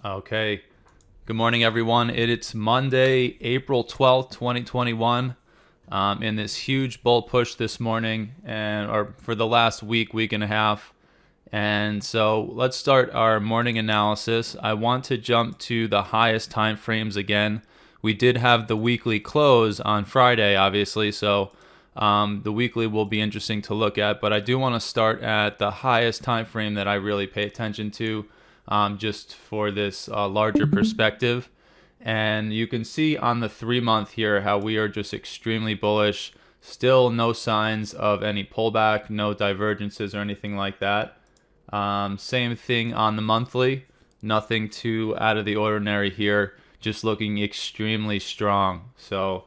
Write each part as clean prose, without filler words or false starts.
Okay. Good morning, everyone. It's Monday, April 12th, 2021. In this huge bull push this morning or for the last week and a half. And so let's start our morning analysis. I want to jump to the highest time frames again. We did have the weekly close on Friday, obviously, so the weekly will be interesting to look at. But I do want to start at the highest time frame that I really pay attention to, just for this larger perspective. And you can see on the 3-month here how we are just extremely bullish. Still no signs of any pullback, no divergences or anything like that. Same thing on the monthly. Nothing too out of the ordinary here. Just looking extremely strong. So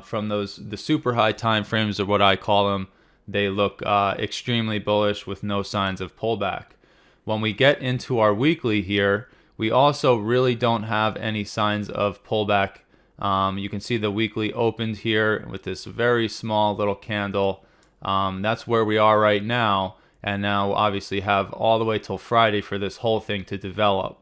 from the super high time frames, or what I call them, they look extremely bullish with no signs of pullback. When we get into our weekly here, we also really don't have any signs of pullback. You can see the weekly opened here with this very small little candle. That's where we are right now. And now obviously have all the way till Friday for this whole thing to develop.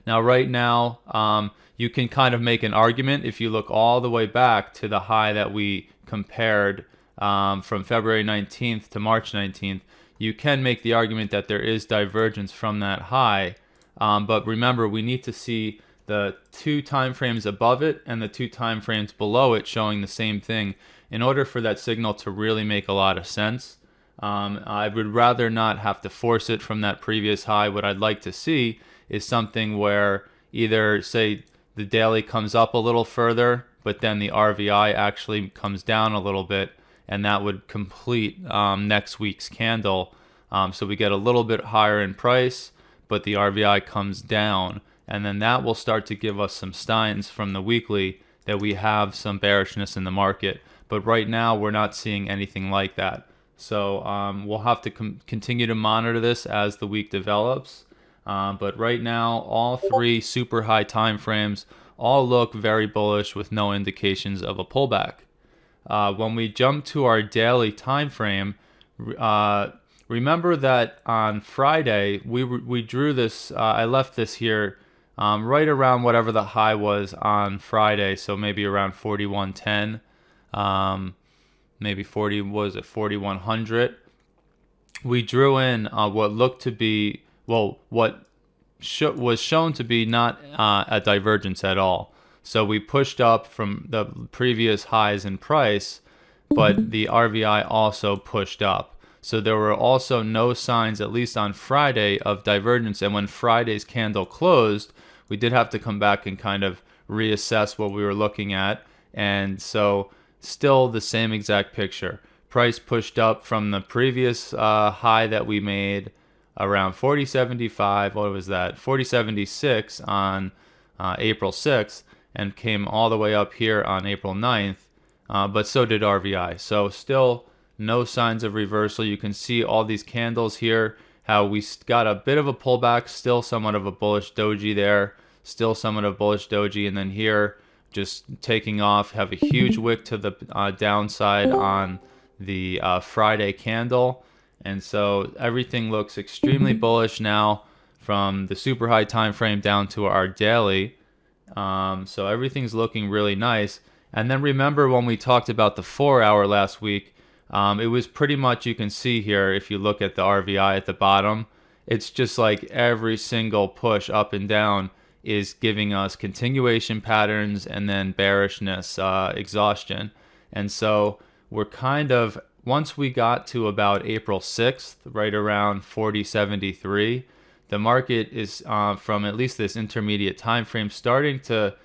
Now right now, you can kind of make an argument if you look all the way back to the high that we compared from February 19th to March 19th. You can make the argument that there is divergence from that high. But remember, we need to see the 2 time frames above it and the 2 time frames below it showing the same thing in order for that signal to really make a lot of sense. I would rather not have to force it from that previous high. What I'd like to see is something where either, say, the daily comes up a little further, but then the RVI actually comes down a little bit, and that would complete next week's candle. So we get a little bit higher in price, but the RVI comes down, and then that will start to give us some signs from the weekly that we have some bearishness in the market. But right now, we're not seeing anything like that. So we'll have to continue to monitor this as the week develops. But right now, all 3 super high time frames all look very bullish with no indications of a pullback. When we jump to our daily time frame, remember that on Friday we drew this. I left this here right around whatever the high was on Friday, so maybe around 4110. Maybe 4100. We drew in what looked to be, what was shown to be not a divergence at all. So we pushed up from the previous highs in price, but the RVI also pushed up. So there were also no signs, at least on Friday, of divergence. And when Friday's candle closed, we did have to come back and kind of reassess what we were looking at. And so still the same exact picture. Price pushed up from the previous high that we made around 40.75. What was that? 40.76 on April 6th, and came all the way up here on April 9th. But so did RVI. So still no signs of reversal. You can see all these candles here, how we got a bit of a pullback, still somewhat of a bullish doji there, still somewhat of a bullish doji, and then here just taking off, have a huge wick to the downside on the Friday candle. And so everything looks extremely bullish now from the super high time frame down to our daily. So everything's looking really nice. And then remember when we talked about the 4-hour last week, it was pretty much, you can see here, if you look at the RVI at the bottom, it's just like every single push up and down is giving us continuation patterns and then bearishness, exhaustion. And so we're kind of, once we got to about April 6th, right around 40.73, the market is from at least this intermediate time frame starting to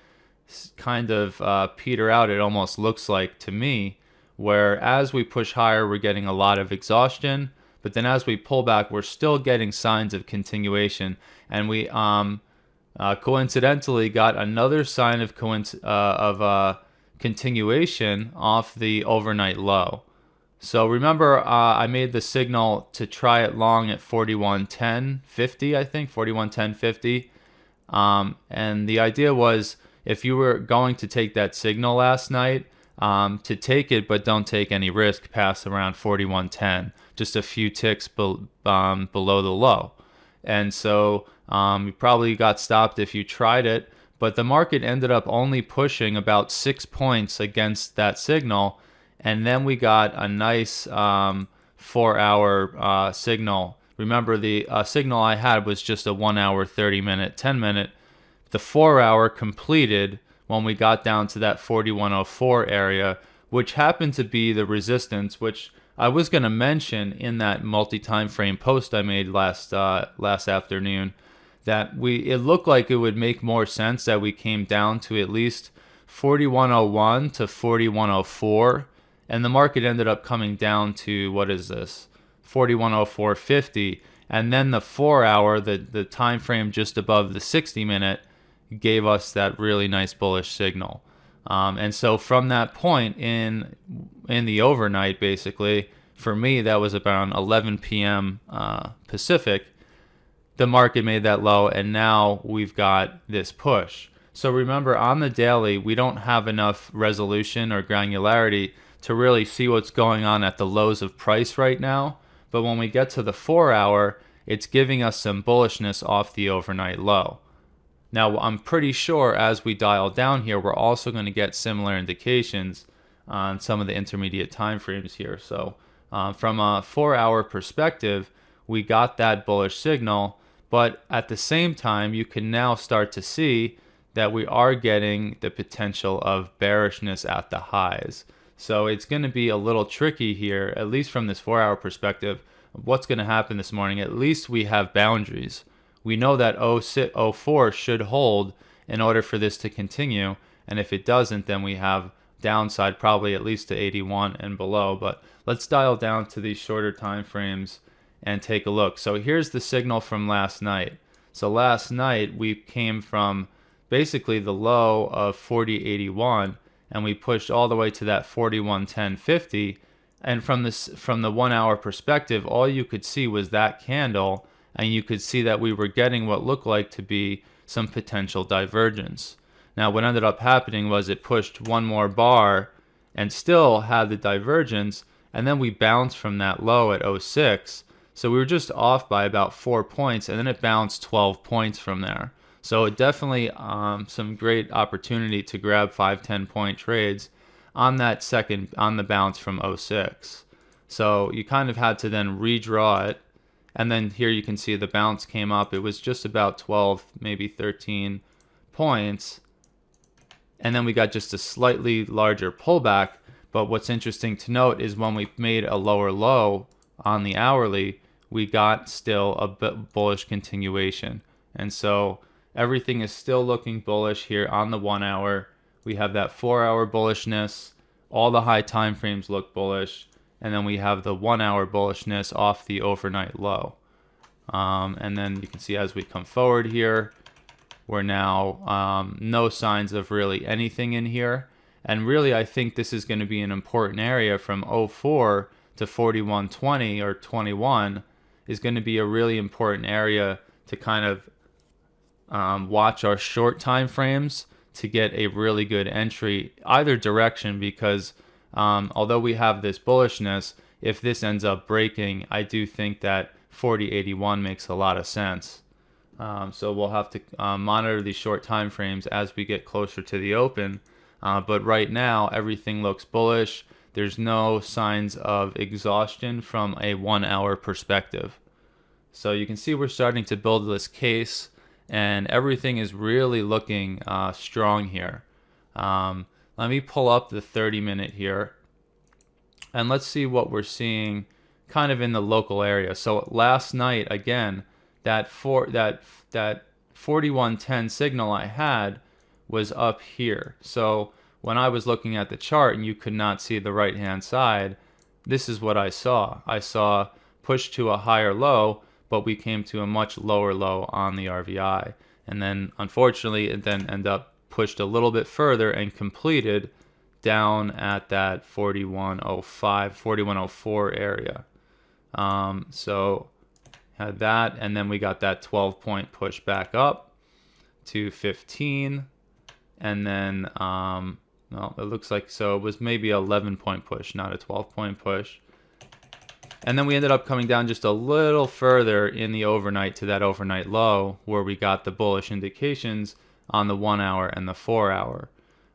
kind of peter out, it almost looks like to me, where as we push higher, we're getting a lot of exhaustion, but then as we pull back, we're still getting signs of continuation. And we coincidentally got another sign of continuation off the overnight low. So remember, I made the signal to try it long at 41.10.50, I think, 41.10.50. And the idea was, if you were going to take that signal last night, to take it, but don't take any risk past around 41.10, just a few ticks below the low. And so You probably got stopped if you tried it, but the market ended up only pushing about 6 points against that signal, and then we got a nice 4-hour signal. Remember, the signal I had was just a 1 hour, 30-minute, 10-minute. The 4-hour completed when we got down to that 4104 area, which happened to be the resistance, which I was going to mention in that multi-time frame post I made last afternoon, that it looked like it would make more sense that we came down to at least 4101 to 4104, and the market ended up coming down to, what is this, 4104.50, and then the 4-hour, the time frame just above the 60-minute, gave us that really nice bullish signal. And so from that point in the overnight, basically, for me, that was around 11 p.m. Pacific, the market made that low, and now we've got this push. So remember, on the daily, we don't have enough resolution or granularity to really see what's going on at the lows of price right now. But when we get to the 4-hour, it's giving us some bullishness off the overnight low. Now, I'm pretty sure as we dial down here, we're also going to get similar indications on some of the intermediate time frames here. So from a 4-hour perspective, we got that bullish signal, but at the same time, you can now start to see that we are getting the potential of bearishness at the highs. So it's going to be a little tricky here, at least from this 4-hour perspective, of what's going to happen this morning. At least we have boundaries. We know that 04 should hold in order for this to continue, and if it doesn't, then we have downside probably at least to 81 and below. But let's dial down to these shorter time frames and take a look. So here's the signal from last night. So last night we came from basically the low of 40.81, and we pushed all the way to that 41.10.50. And from the 1-hour perspective, all you could see was that candle, and you could see that we were getting what looked like to be some potential divergence. Now, what ended up happening was it pushed one more bar and still had the divergence, and then we bounced from that low at 06. So we were just off by about 4 points, and then it bounced 12 points from there. So it definitely some great opportunity to grab 5-10 point trades on the bounce from 06. So you kind of had to then redraw it. And then here you can see the bounce came up. It was just about 12, maybe 13 points. And then we got just a slightly larger pullback. But what's interesting to note is when we made a lower low on the hourly, we got still a bullish continuation. And so everything is still looking bullish here on the 1 hour. We have that 4-hour bullishness. All the high time frames look bullish. And then we have the 1-hour bullishness off the overnight low. And then you can see as we come forward here, we're now no signs of really anything in here. And really, I think this is going to be an important area from 04 to 41.20 or 21 is going to be a really important area to kind of watch our short time frames to get a really good entry either direction, because although we have this bullishness, if this ends up breaking, I do think that 40.81 makes a lot of sense. So we'll have to monitor these short time frames as we get closer to the open. But right now, everything looks bullish. There's no signs of exhaustion from a 1-hour perspective. So you can see we're starting to build this case, and everything is really looking strong here. Let me pull up the 30-minute here, and let's see what we're seeing kind of in the local area. So last night, again, that 41.10 signal I had was up here. So when I was looking at the chart and you could not see the right-hand side, this is what I saw. I saw push to a higher low, but we came to a much lower low on the RVI. And then, unfortunately, it then ended up pushed a little bit further and completed down at that 4105, 4104 area. So had that, and then we got that 12-point push back up to 15, and then well, it looks like so it was maybe an 11-point push, not a 12-point push. And then we ended up coming down just a little further in the overnight to that overnight low where we got the bullish indications on the 1 hour and the 4 hour.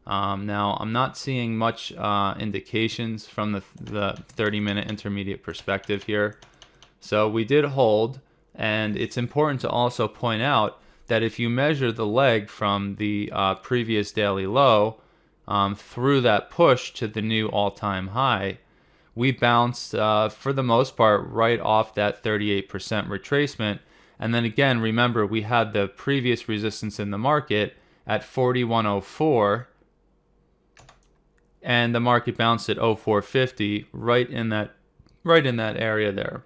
Now, I'm not seeing much indications from the 30-minute intermediate perspective here. So we did hold, and it's important to also point out that if you measure the leg from the previous daily low through that push to the new all-time high, we bounced for the most part right off that 38% retracement. And then again, remember, we had the previous resistance in the market at 4104, and the market bounced at 0450 right in that area there.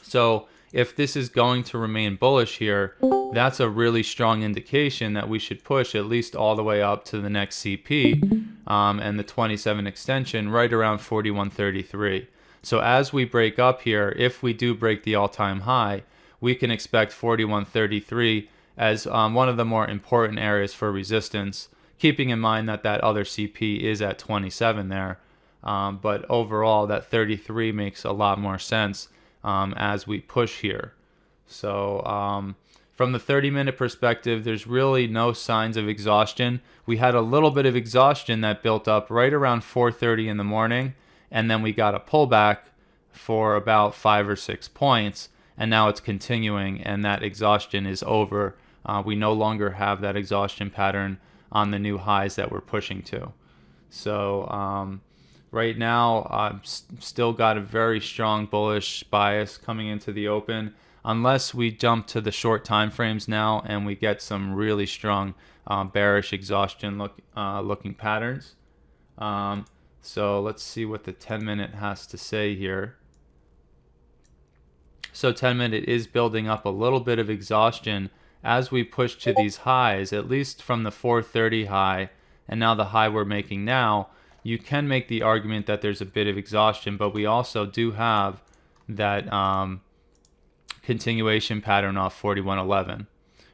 So if this is going to remain bullish here, that's a really strong indication that we should push at least all the way up to the next CP and the 27 extension right around 4133. So as we break up here, if we do break the all-time high, we can expect 4133 as one of the more important areas for resistance, keeping in mind that that other CP is at 27 there. But overall, that 33 makes a lot more sense as we push here. So from the 30-minute perspective, there's really no signs of exhaustion. We had a little bit of exhaustion that built up right around 4:30 in the morning, and then we got a pullback for about 5 or 6 points, and now it's continuing, and that exhaustion is over. We no longer have that exhaustion pattern on the new highs that we're pushing to. So right now, I've still got a very strong bullish bias coming into the open, unless we jump to the short time frames now and we get some really strong bearish exhaustion looking patterns. So let's see what the 10-minute has to say here. So 10-minute is building up a little bit of exhaustion as we push to these highs, at least from the 430 high and now the high we're making now. You can make the argument that there's a bit of exhaustion, but we also do have that continuation pattern off 4111.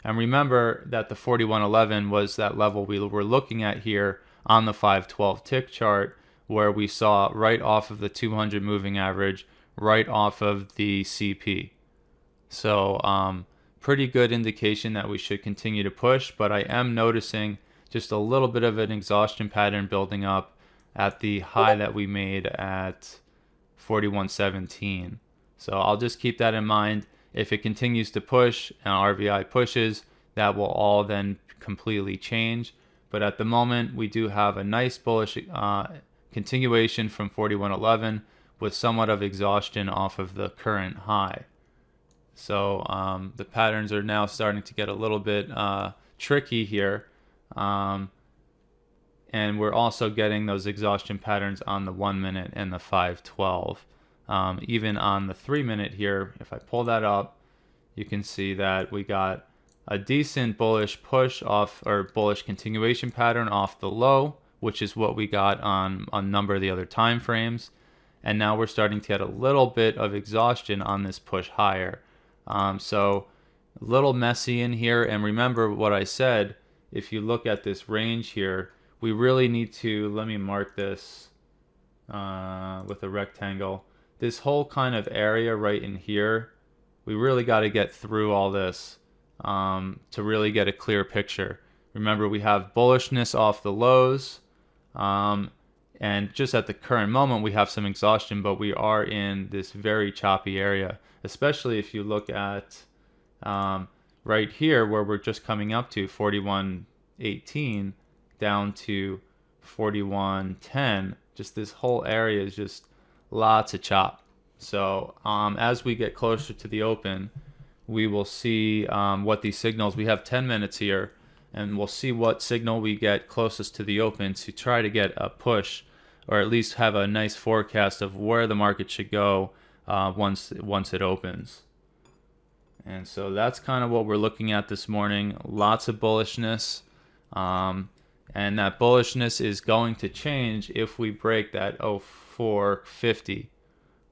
And remember that the 4111 was that level we were looking at here on the 512 tick chart, where we saw right off of the 200 moving average, right off of the CP. So pretty good indication that we should continue to push, but I am noticing just a little bit of an exhaustion pattern building up at the high that we made at 4117. So I'll just keep that in mind. If it continues to push and RVI pushes, that will all then completely change. But at the moment, we do have a nice bullish continuation from 4111 with somewhat of exhaustion off of the current high. So the patterns are now starting to get a little bit tricky here. And we're also getting those exhaustion patterns on the 1 minute and the 512. Even on the 3 minute here, if I pull that up, you can see that we got a decent bullish push off, or bullish continuation pattern off the low, which is what we got on a number of the other time frames. And now we're starting to get a little bit of exhaustion on this push higher. So a little messy in here. And remember what I said, if you look at this range here, we really need to, let me mark this with a rectangle. This whole kind of area right in here, we really got to get through all this to really get a clear picture. Remember, we have bullishness off the lows, and just at the current moment, we have some exhaustion, but we are in this very choppy area, especially if you look at right here where we're just coming up to 4118 down to 4110. Just this whole area is just lots of chop. So as we get closer to the open, we will see what these signals, we have 10 minutes here, and we'll see what signal we get closest to the open to try to get a push, or at least have a nice forecast of where the market should go once it opens. And so that's kind of what we're looking at this morning. Lots of bullishness. And that bullishness is going to change if we break that 0450.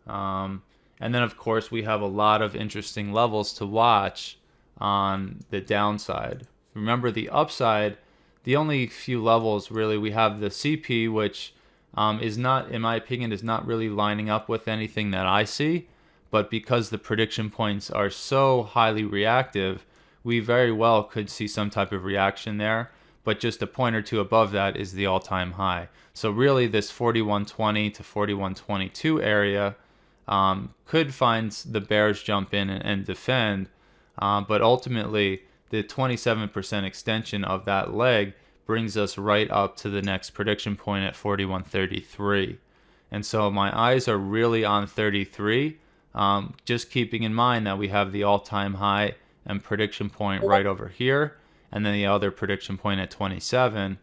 And then, of course, we have a lot of interesting levels to watch on the downside. Remember, the upside, the only few levels really, we have the CP, which is not, in my opinion, is not really lining up with anything that I see. But because the prediction points are so highly reactive, we very well could see some type of reaction there. But just a point or two above that is the all-time high. So really this 41.20 to 41.22 area could find the bears jump in and defend. But ultimately, the 27% extension of that leg brings us right up to the next prediction point at 41.33. And so my eyes are really on 33, just keeping in mind that we have the all-time high and prediction point right over here, and then the other prediction point at 27.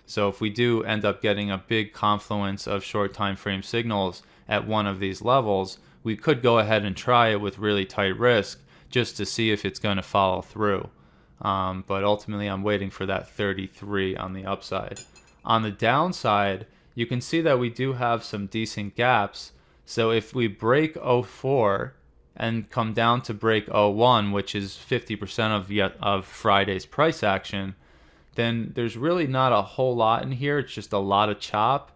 So if we do end up getting a big confluence of short time frame signals at one of these levels, we could go ahead and try it with really tight risk just to see if it's going to follow through. But ultimately, I'm waiting for that 33 on the upside. On the downside, you can see that we do have some decent gaps. So if we break 04 and come down to break 01, which is 50% of Friday's price action, then there's really not a whole lot in here. It's just a lot of chop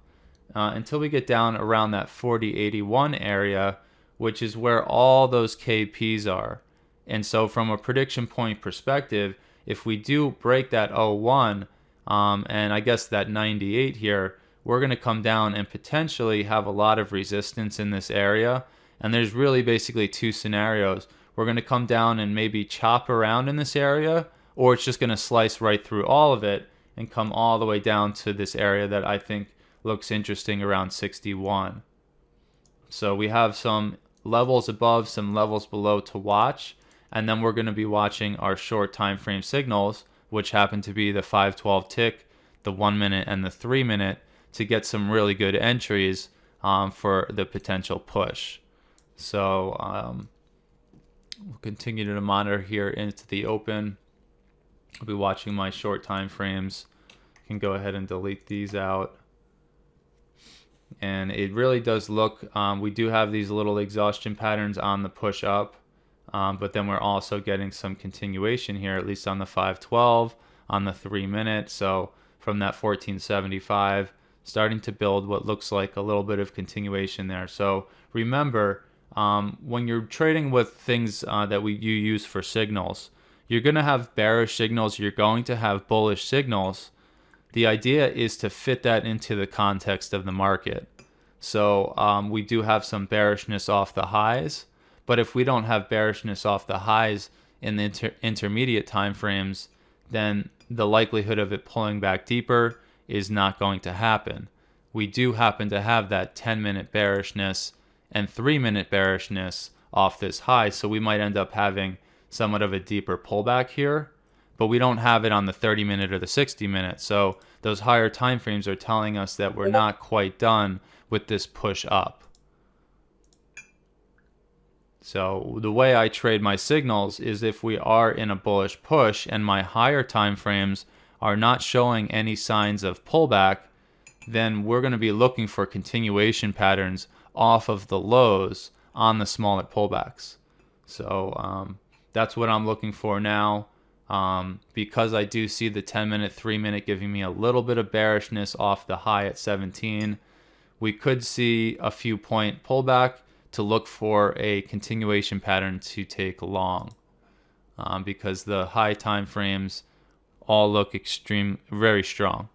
until we get down around that 40.81 area, which is where all those KPs are. And so from a prediction point perspective, if we do break that 01, and I guess that 98 here, we're going to come down and potentially have a lot of resistance in this area. And there's really basically two scenarios. We're going to come down and maybe chop around in this area, or it's just going to slice right through all of it and come all the way down to this area that I think looks interesting around 61. So we have some levels above, some levels below to watch. And then we're going to be watching our short time frame signals, which happen to be the 512 tick, the 1 minute, and the 3 minute, to get some really good entries for the potential push. So we'll continue to monitor here into the open. I'll be watching my short time frames. I can go ahead and delete these out. And it really does look, we do have these little exhaustion patterns on the push up. But then we're also getting some continuation here, at least on the 512, on the 3 minute. So from that 1475, starting to build what looks like a little bit of continuation there. So remember, when you're trading with things that you use for signals, you're going to have bearish signals, you're going to have bullish signals. The idea is to fit that into the context of the market. So we do have some bearishness off the highs. But if we don't have bearishness off the highs in the intermediate time frames, then the likelihood of it pulling back deeper is not going to happen. We do happen to have that 10-minute bearishness and 3-minute bearishness off this high, so we might end up having somewhat of a deeper pullback here, but we don't have it on the 30-minute or the 60-minute. So those higher time frames are telling us that we're not quite done with this push up. So the way I trade my signals is if we are in a bullish push and my higher time frames are not showing any signs of pullback, then we're going to be looking for continuation patterns off of the lows on the smaller pullbacks. So that's what I'm looking for now. Because I do see the 10-minute, 3-minute giving me a little bit of bearishness off the high at 17. We could see a few point pullback to look for a continuation pattern to take long, because the high time frames all look very strong.